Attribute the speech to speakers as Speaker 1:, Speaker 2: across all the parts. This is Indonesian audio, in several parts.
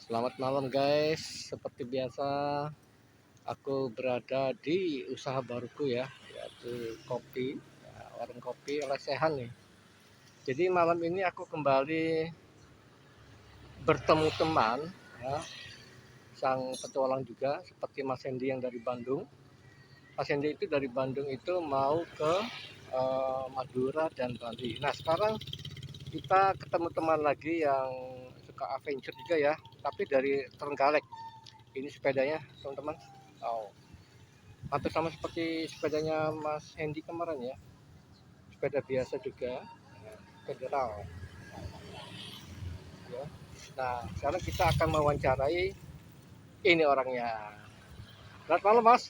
Speaker 1: Selamat malam guys, seperti biasa aku berada di usaha baruku ya, yaitu kopi, ya, warung kopi lesehan nih. Jadi malam ini aku kembali bertemu teman, ya, sang petualang juga seperti Mas Hendy yang dari Bandung. Mas Hendy itu dari Bandung itu mau ke Madura dan Bali. Nah sekarang kita ketemu teman lagi yang suka adventure juga ya, tapi dari Trenggalek. Ini sepedanya teman-teman. Oh, hampir sama seperti sepedanya Mas Hendy kemarin ya. Sepeda biasa juga, federal. Ya. Nah, sekarang kita akan mewawancarai ini orangnya. Selamat malam Mas.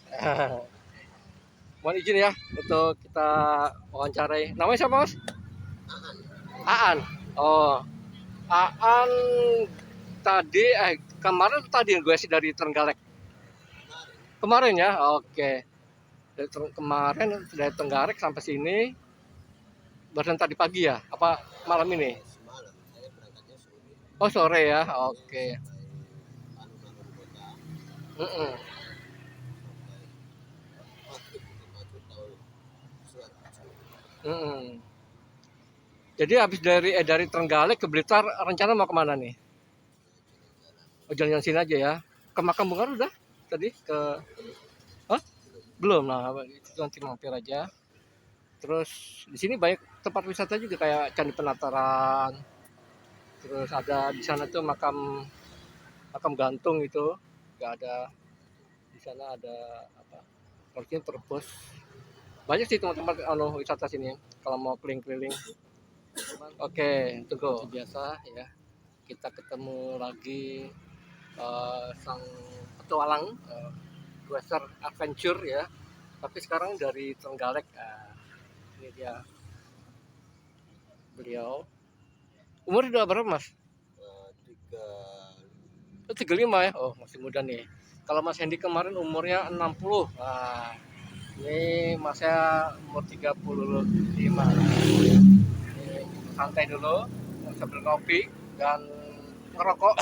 Speaker 1: Mohon izin ya untuk kita wawancarai. Namanya siapa Mas? Aan. Oh, Aan tadi kemarin tadi gue sih dari Trenggalek. Kemarin ya, oke. Kemarin dari Trenggalek sampai sini barusan tadi pagi ya? Apa malam ini?
Speaker 2: Semalam saya berangkatnya sore.
Speaker 1: Oh sore ya, oke.
Speaker 2: Sampai alun-alun kota
Speaker 1: Mm-mm.
Speaker 2: sampai maghrib itu maghrib tahun surat.
Speaker 1: Mm-mm. Jadi habis dari Trenggalek ke Blitar rencana mau kemana nih?
Speaker 2: Jalan-jalan
Speaker 1: Oh, jalan-jalan sini aja ya. Ke Makam Bungar udah tadi ke Hah? Belum. Nah, itu nanti mampir aja. Terus di sini banyak tempat wisata juga kayak Candi Penataran. Terus ada di sana tuh makam makam gantung itu. Gak ada di sana ada apa? Parkir terpus. Banyak sih teman-teman wisata sini kalau mau keliling-keliling. Oke, tunggu. Seperti biasa ya, kita ketemu lagi sang petualang Quasar Adventure ya. Tapi sekarang dari Trenggalek. Ini dia beliau. Umur udah berapa Mas?
Speaker 2: tiga
Speaker 1: 35 ya. Oh, masih muda nih. Kalau Mas Hendy kemarin umurnya 60. Nah, ini Masnya umur 35. Ini santai dulu sambil ngopi dan ngerokok.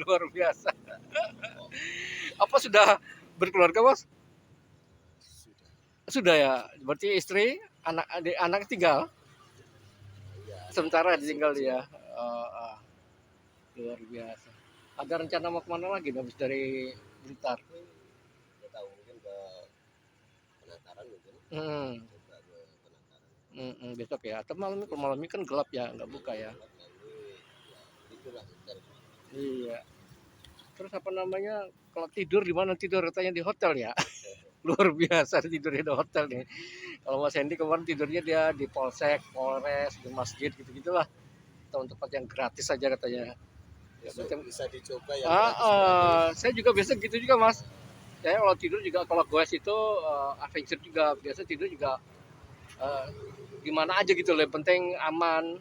Speaker 1: Luar biasa. Apa sudah berkeluarga Mas?
Speaker 2: sudah.
Speaker 1: Sudah ya. Berarti istri, anak tinggal.
Speaker 2: Ya,
Speaker 1: Sementara
Speaker 2: masih
Speaker 1: ditinggal
Speaker 2: kecil.
Speaker 1: dia. Luar biasa. Ada rencana mau kemana lagi habis dari Blitar?
Speaker 2: Nggak tahu mungkin ke penataran mungkin.
Speaker 1: Hmm,
Speaker 2: Coba ke penataran.
Speaker 1: besok ya. Atau malam ini, kalau malam ini kan gelap ya, nggak buka
Speaker 2: Malam
Speaker 1: ya.
Speaker 2: gelap kami ya itulah cari.
Speaker 1: Iya. Terus apa namanya? Kalau tidur di mana tidur? Katanya di hotel ya. Luar biasa tidurnya di hotel nih. Kalau Mas Hendy kemarin tidurnya dia di Polsek, Polres, di masjid gitu-gitulah. Tempat yang gratis saja katanya. Ya,
Speaker 2: Besok
Speaker 1: macam
Speaker 2: bisa dicoba yang gratis-gratis.
Speaker 1: saya juga biasa gitu juga Mas. Saya kalau tidur juga kalau gue itu adventure juga biasa tidur juga eh, gimana aja gitu loh. Yang penting aman,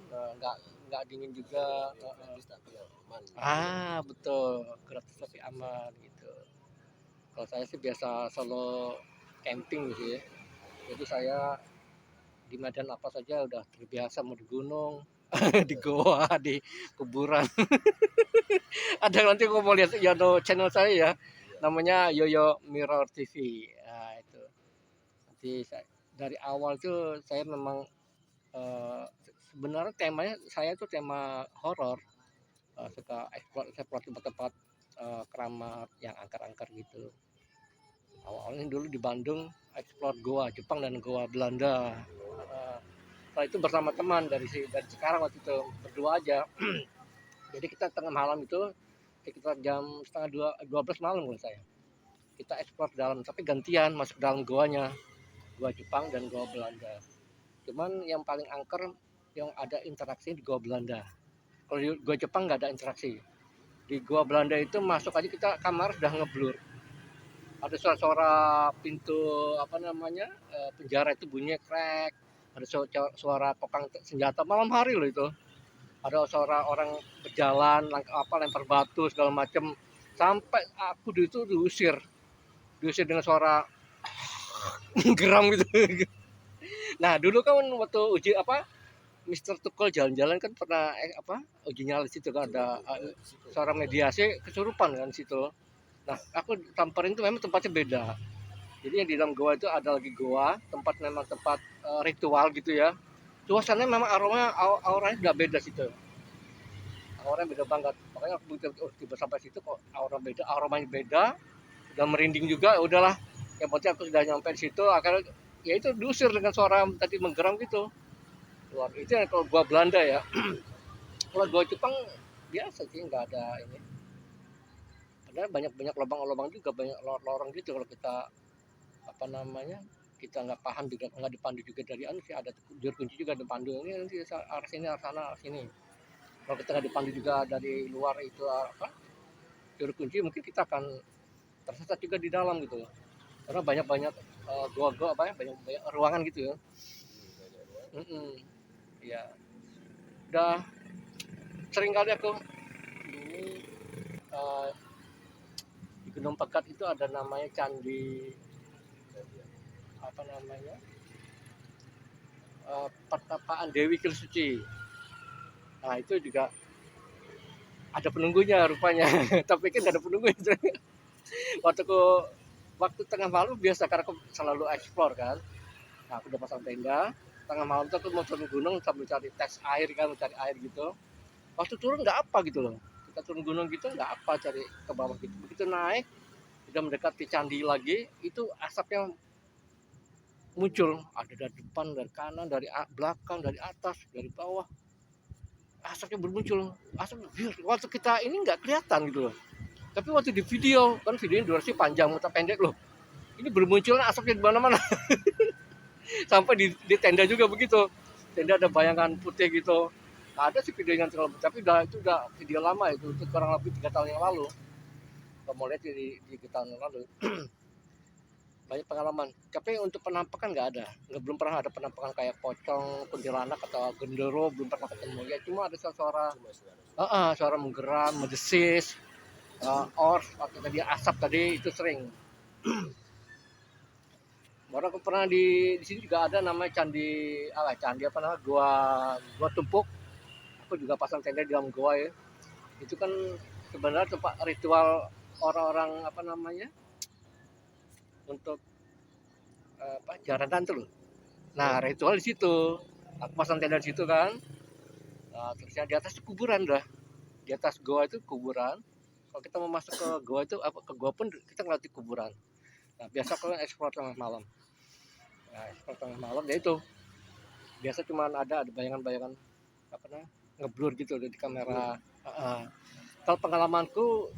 Speaker 1: nggak dingin juga.
Speaker 2: Gratis tapi yang aman.
Speaker 1: Betul, gratis tapi aman gitu. Kalau saya sih biasa solo camping gitu ya. Jadi saya di medan apa saja udah terbiasa, mau di gunung, di goa, di kuburan. Ada nanti aku mau lihat ya channel saya ya,
Speaker 2: Iya.
Speaker 1: namanya Yoyo Mirror TV. Nah, itu. Nanti dari awal tuh saya memang eh, sebenarnya temanya saya tuh tema horor, suka explore tempat-tempat keramat yang angker-angker gitu. Awalnya dulu di Bandung explore goa Jepang dan goa Belanda. Uh, Setelah itu bersama teman dari Cikarang waktu itu berdua aja. Jadi kita tengah malam itu sekitar jam setengah 12 malam menurut saya. Kita explore dalam tapi gantian masuk dalam goanya, goa Jepang dan goa Belanda. Cuman yang paling angker yang ada interaksi di goa Belanda. Kalau di goa Jepang nggak ada interaksi. Di goa Belanda itu masuk aja kita kamar sudah ngeblur. Ada suara-suara pintu apa namanya penjara itu bunyinya krek. Ada suara kokang senjata malam hari loh itu. Ada suara orang berjalan, lempar batu segala macam. Sampai aku itu diusir dengan suara geram gitu. Nah dulu kan waktu uji apa Mister Tukul jalan-jalan kan pernah uji nyali situ kan ada
Speaker 2: Di situ.
Speaker 1: seorang mediasi kesurupan kan situ. Nah, aku samperin itu memang tempatnya beda. Jadi yang di dalam goa itu ada lagi goa, tempat memang tempat ritual gitu ya. Suasananya memang auranya udah beda situ. Auranya beda banget. Makanya aku begitu tiba sampai situ kok aromanya beda, udah merinding juga, ya udahlah. Yang penting aku sudah nyampe di situ, akhirnya ya itu diusir dengan suara tadi menggeram gitu. Luar itu yang kalau gua Belanda ya. Kalau gua Jepang biasa sih nggak ada ini. Padahal banyak lubang-lubang juga, banyak lorong gitu kalau kita apa namanya kita nggak paham juga nggak dipandu juga dari anu sih ada juru kunci juga dipandu ini nanti arah sini arah sana arah sini kalau kita nggak dipandu juga dari luar itu juru kunci mungkin kita akan tersesat juga di dalam gitu loh karena banyak gua-gua banyak ruangan gitu ya.
Speaker 2: Banyak ruang.
Speaker 1: Ya udah sering kali aku ini eh, di Gunung Pekat itu ada namanya candi apa namanya pertapaan Dewi Kirsuci. Nah itu juga ada penunggunya rupanya tapi kan gak ada penunggunya waktu aku waktu tengah malam biasa karena aku selalu explore kan. Nah aku udah pasang tenda tengah malam tuh aku mau turun gunung sambil cari tes air kan cari air gitu waktu turun nggak apa gitu loh kita turun gunung gitu nggak apa cari ke bawah gitu begitu naik udah mendekati candi lagi itu asapnya muncul ada dari depan dari kanan dari belakang dari atas dari bawah asapnya bermuncul asap waktu kita ini nggak kelihatan gitu loh tapi waktu di video kan videonya durasi panjang muter pendek loh ini bermunculan asapnya di mana-mana sampai di tenda juga begitu tenda ada bayangan putih gitu ada sih videonya tapi itu udah video lama itu kurang lebih 3 tahun yang lalu kalau mau lihat di 3 tahun yang lalu banyak pengalaman tapi untuk penampakan nggak ada belum pernah ada penampakan kayak pocong kuntilanak atau gendero belum pernah ketemu ya cuma ada suara menggeram mendesis atau tadi asap tadi itu sering. Baru aku pernah di sini juga ada namanya candi apa namanya gua tumpuk. Aku juga pasang tenda di dalam gua ya. Itu kan sebenarnya tempat ritual orang-orang apa namanya untuk jaranan tuh loh. Nah ritual di situ. Aku pasang tenda di situ kan. Nah, terusnya di atas itu kuburan dah. Di atas gua itu kuburan. Kalau kita mau masuk ke gua itu ke gua pun kita ngelewati kuburan. Nah biasa kalau eksplor tengah malam. Nah eksplor tengah malam ya itu biasa cuma ada bayangan-bayangan apa namanya ngeblur gitu di kamera. Kalau pengalamanku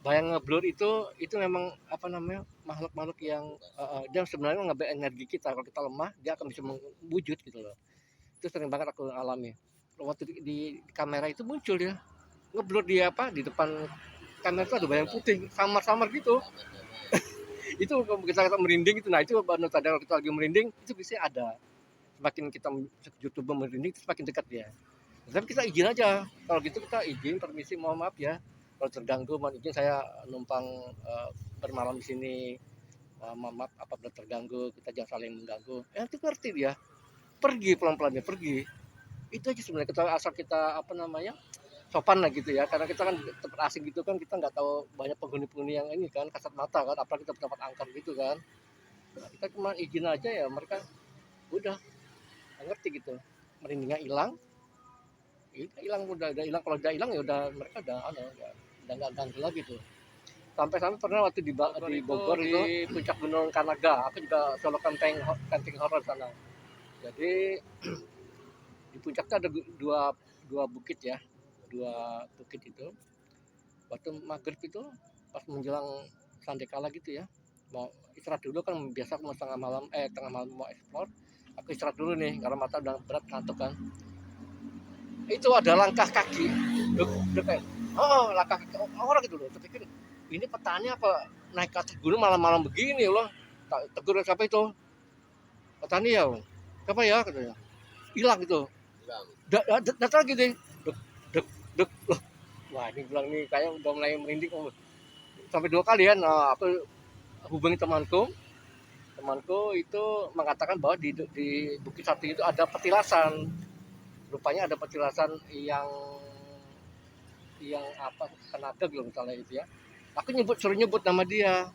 Speaker 1: bayang ngeblur itu memang apa namanya makhluk-makhluk yang dia sebenarnya ngambil energi kita kalau kita lemah dia akan bisa mewujud gitu loh itu sering banget aku alami waktu di kamera itu muncul ya ngeblur dia di depan kamera itu ada bayang putih samar-samar gitu itu kalau kita merinding itu nah itu baru tanda kalau kita lagi merinding itu bisa ada semakin kita YouTube merinding semakin dekat dia tapi kita izin aja kalau gitu kita izin permisi mohon maaf ya kalau terganggu mohon izin saya numpang bermalam di sini mohon maaf apabila terganggu kita jangan saling mengganggu itu ngerti dia pergi pelan-pelan dia pergi itu aja sebenarnya kita asal kita apa namanya sopan lah gitu ya karena kita kan tempat asing gitu kan kita nggak tahu banyak penghuni-penghuni yang ini kan kasat mata kan apalagi kita tempat angker gitu kan nah, kita cuma izin aja ya mereka udah ngerti gitu merindingnya hilang hilang udah hilang kalau udah hilang ya udah mereka udah nggak ganggu lagi tuh sampai pernah waktu di Bogor itu di puncak Gunung Kanaga aku juga solo camping horor sana jadi di puncaknya ada dua bukit ya dua bukit itu waktu maghrib itu pas menjelang sandekala gitu ya mau istirahat dulu kan biasa mau tengah malam mau eksplor aku istirahat dulu nih karena mata udah berat ngantuk kan itu ada langkah kaki kayak langkah kaki orang gitu loh terpikir ini petani apa naik ke atas gunung malam-malam begini loh tegur siapa itu petani ya siapa ya katanya hilang gitu datang lagi deh dek loh wah ini bilang nih kayak udah mulai merinding sampai 2 kali ya nah aku hubungi temanku itu mengatakan bahwa di Bukit Satu itu ada petilasan rupanya ada penjelasan yang apa tenaga gitu misalnya itu ya. Aku suruh nyebut nama dia.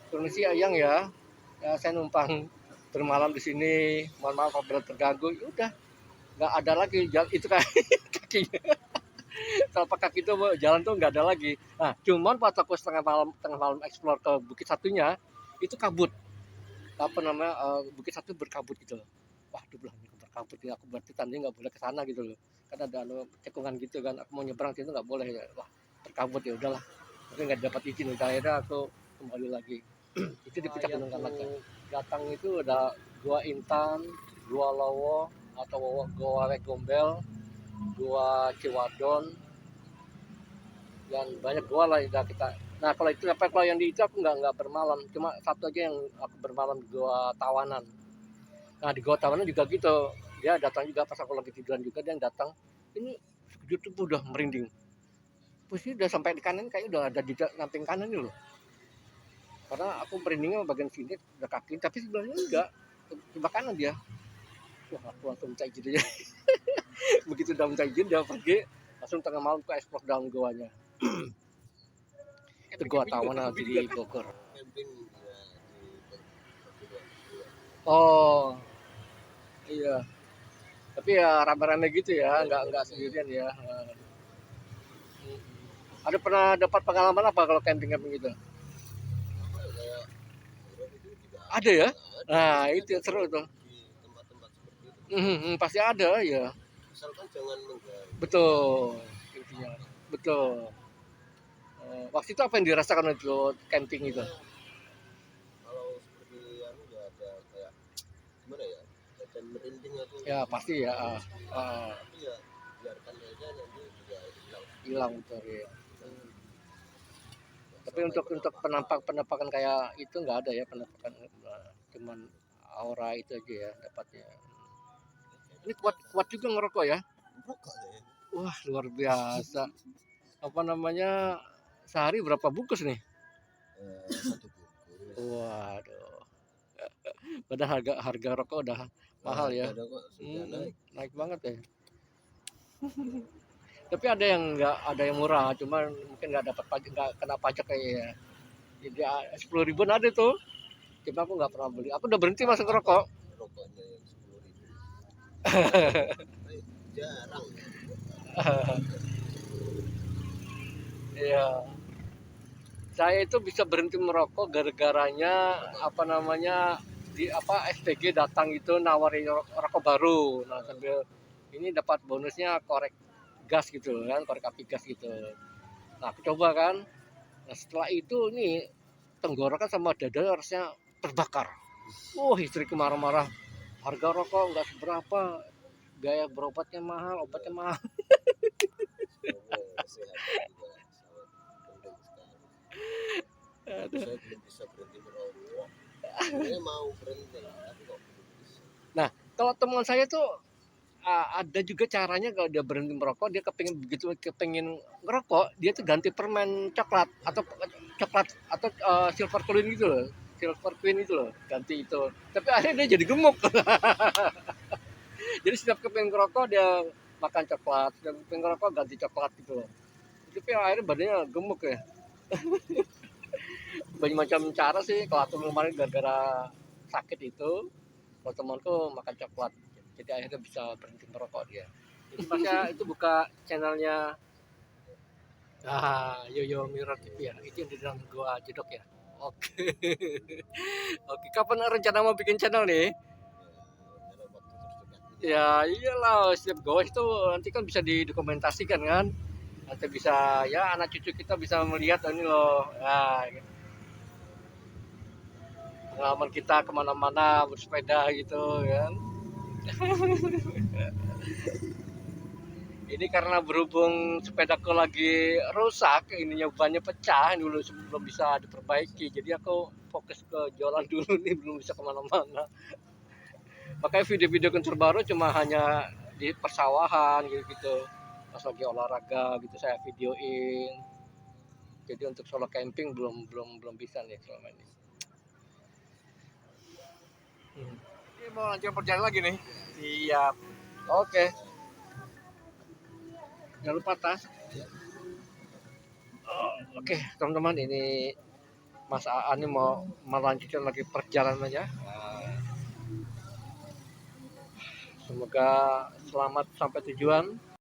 Speaker 1: Permisi Ayang ya. Ya saya numpang bermalam di sini. Mohon maaf apabila terganggu. Ya udah, nggak ada lagi itu kayak kakinya. Telapak kaki itu jalan tuh nggak ada lagi. Nah, cuman pas aku tengah malam explore ke Bukit Satunya, itu kabut. Apa namanya? Bukit Satu berkabut gitu loh. Wah, bilang ini berkabut ya. Aku berarti tandanya nggak boleh ke sana gitu loh. Kan ada cekungan gitu kan. Aku mau nyebrang situ nggak boleh ya. Wah, berkabut ya udahlah. Tapi nggak dapat izin. Akhirnya aku kembali lagi. Itu di puncak Gunung Kalaca. Datang itu ada Gua Intan, Gua Lowo atau Gua Wek Gombel, Gua Ciwadon, dan banyak gua lah yang kita. Nah kalau itu apa kalau yang di itu aku nggak bermalam, cuma satu aja yang aku bermalam di Gua Tawanan. Nah di Gua Tawanan juga gitu, dia datang juga pas aku lagi tiduran juga dia datang. Ini sekejap tuh udah merinding. Posisi udah sampai di kanan kayak udah ada di samping kanan nih loh. Karena aku merindingnya bagian sini udah kaki, tapi sebenarnya enggak. Sebelah kanan dia. Wah aku langsung minta izin aja. Begitu udah minta izin dia pergi, langsung tengah malam ke explore dalam goanya. Itu Gua Tawanan di Bogor.
Speaker 2: Camping ya di
Speaker 1: Oh iya, tapi ya rame-rame gitu ya, nggak sendirian ya. Ada pernah dapat pengalaman apa kalau camping-camping gitu?
Speaker 2: apa ya, kayak horor itu juga
Speaker 1: Ada ya?
Speaker 2: ada,
Speaker 1: Nah
Speaker 2: pasti
Speaker 1: itu
Speaker 2: ada
Speaker 1: yang seru
Speaker 2: kalau
Speaker 1: tuh.
Speaker 2: di tempat-tempat seperti itu
Speaker 1: Pasti ada ya.
Speaker 2: asalkan jangan mengganggu
Speaker 1: Betul, intinya. Betul. Waktu itu apa yang dirasakan itu camping itu?
Speaker 2: ya. Kalau seperti anu ya ada kayak gimana ya, badan merinding atau
Speaker 1: Ya pasti ya.
Speaker 2: tapi ya biarkan saja nanti juga hilang
Speaker 1: Hilang betul ya. Tapi
Speaker 2: sampai
Speaker 1: untuk penampakan kayak itu nggak ada ya penampakan, cuman aura itu aja ya dapatnya. Ini kuat juga ngerokok ya.
Speaker 2: buka ya.
Speaker 1: Wah luar biasa. Apa namanya, sehari berapa bungkus nih?
Speaker 2: Satu bungkus
Speaker 1: Waduh, padahal harga harga rokok udah mahal ya.
Speaker 2: ada kok sudah naik
Speaker 1: Naik banget ya. Tapi ada yang nggak, ada yang murah, cuman mungkin nggak dapat pajak, nggak kena pajak kayaknya. Jadi 10 ribuan ada tuh. Cuma aku nggak pernah beli. Aku udah berhenti masuk ngerokok.
Speaker 2: rokoknya yang 10.000 jarang
Speaker 1: Iya. Saya itu bisa berhenti merokok gara-garanya apa namanya di apa SPG datang itu nawarin rokok baru. Nah sambil ini dapat bonusnya korek gas gitu kan, korek api gas gitu. Nah aku coba kan. Nah setelah itu nih tenggorokan sama dada harusnya terbakar. Istriku marah-marah. Harga rokok nggak seberapa, biaya berobatnya mahal, obatnya mahal.
Speaker 2: semoga kesehatan juga sangat penting sekali. Saya belum bisa berhenti merokok. Saya mau berhenti, tapi kok belum bisa.
Speaker 1: Nah kalau teman saya tuh ada juga caranya kalau dia berhenti merokok, dia kepengin ngerokok, dia tuh ganti permen coklat atau silver queen gitu loh, ganti itu. Tapi akhirnya dia jadi gemuk. Jadi setiap kepengin ngerokok dia makan coklat, setiap kepengin ngerokok ganti coklat gitu loh. Tapi akhirnya badannya gemuk ya. Banyak macam cara sih. Kalau aku kemarin gara-gara sakit itu, kalau temanku makan coklat, jadi akhirnya bisa berhenti merokok dia. Jadi pasnya itu buka channelnya Yoyo Mirror TV ya, itu yang di dalam gua jedok ya. Oke. Oke, kapan rencana mau bikin channel nih?
Speaker 2: Dalam waktu terdekat ini
Speaker 1: Ya iyalah, setiap goa itu nanti kan bisa didokumentasikan kan, nanti bisa ya anak cucu kita bisa melihat ini loh. Pengalaman kita kemana-mana bersepeda gitu kan. Ini karena berhubung sepedaku lagi rusak, ininya bannya pecah dulu sebelum bisa diperbaiki. Jadi aku fokus ke jualan dulu nih, belum bisa kemana-mana. Makanya video-video terbaru cuma hanya di persawahan gitu-gitu. Pas lagi olahraga gitu saya videoin. Jadi untuk solo camping belum bisa nih selama ini. Ini mau lanjut perjalanan lagi nih. Siap. Oke. Jangan lupa tas. Oh, oke, teman-teman, ini Mas Aan ini mau melanjutkan lagi perjalanannya. Semoga selamat sampai tujuan.